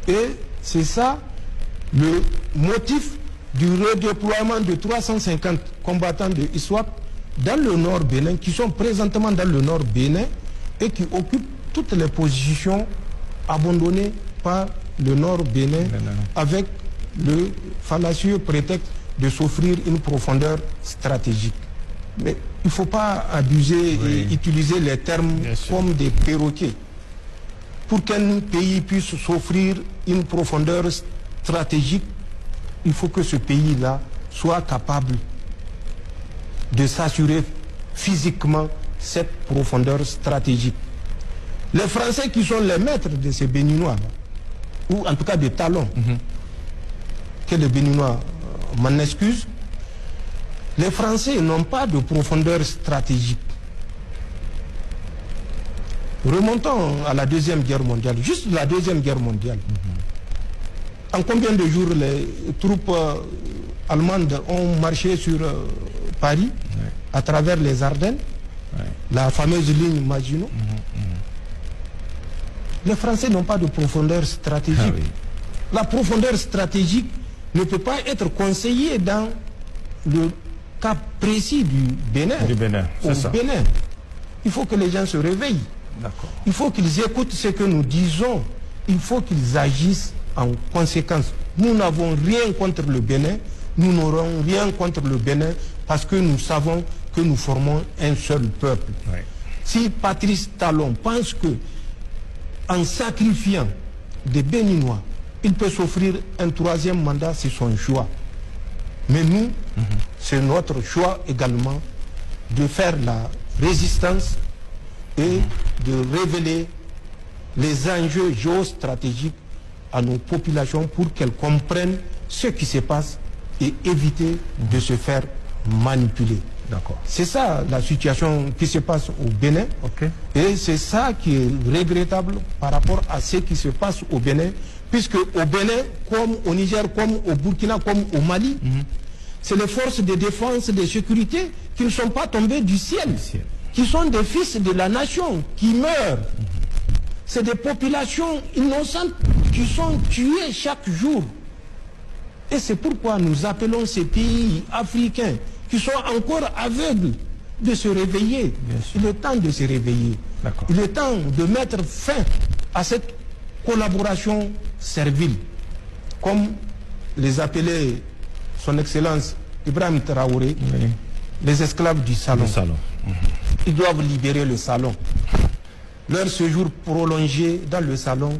Et c'est ça le motif du redéploiement de 350 combattants de ISWAP dans le nord Bénin, qui sont présentement dans le nord Bénin et qui occupent toutes les positions abandonnées par le nord Bénin, avec le fallacieux prétexte de s'offrir une profondeur stratégique. Mais il ne faut pas abuser et utiliser les termes comme des perroquets. Pour qu'un pays puisse s'offrir une profondeur stratégique, il faut que ce pays-là soit capable de s'assurer physiquement cette profondeur stratégique. Les Français qui sont les maîtres de ces Béninois, ou en tout cas des talons, que les Béninois m'en excusent, les Français n'ont pas de profondeur stratégique. Remontons à la Deuxième Guerre mondiale, juste la Deuxième Guerre mondiale. En combien de jours les troupes allemandes ont marché sur Paris, à travers les Ardennes, la fameuse ligne Maginot? Les Français n'ont pas de profondeur stratégique. La profondeur stratégique ne peut pas être conseillée dans le cas précis du Bénin. Au Bénin. Il faut que les gens se réveillent. Il faut qu'ils écoutent ce que nous disons. Il faut qu'ils agissent en conséquence. Nous n'avons rien contre le Bénin. Nous n'aurons rien contre le Bénin parce que nous savons que nous formons un seul peuple. Si Patrice Talon pense que en sacrifiant des Béninois, il peut s'offrir un troisième mandat, c'est son choix. Mais nous, c'est notre choix également de faire la résistance et de révéler les enjeux géostratégiques à nos populations pour qu'elles comprennent ce qui se passe et éviter de se faire manipuler. C'est ça la situation qui se passe au Bénin. Et c'est ça qui est regrettable par rapport à ce qui se passe au Bénin, puisque au Bénin, comme au Niger, comme au Burkina, comme au Mali, c'est les forces de défense et de sécurité qui ne sont pas tombées du ciel, qui sont des fils de la nation, qui meurent. C'est des populations innocentes qui sont tuées chaque jour. Et c'est pourquoi nous appelons ces pays africains qui sont encore aveugles de se réveiller. Il est temps de se réveiller. Il est temps de mettre fin à cette collaboration servile, comme les appelait son Excellence Ibrahim Traoré, les esclaves du salon. Ils doivent libérer le salon. Leur séjour prolongé dans le salon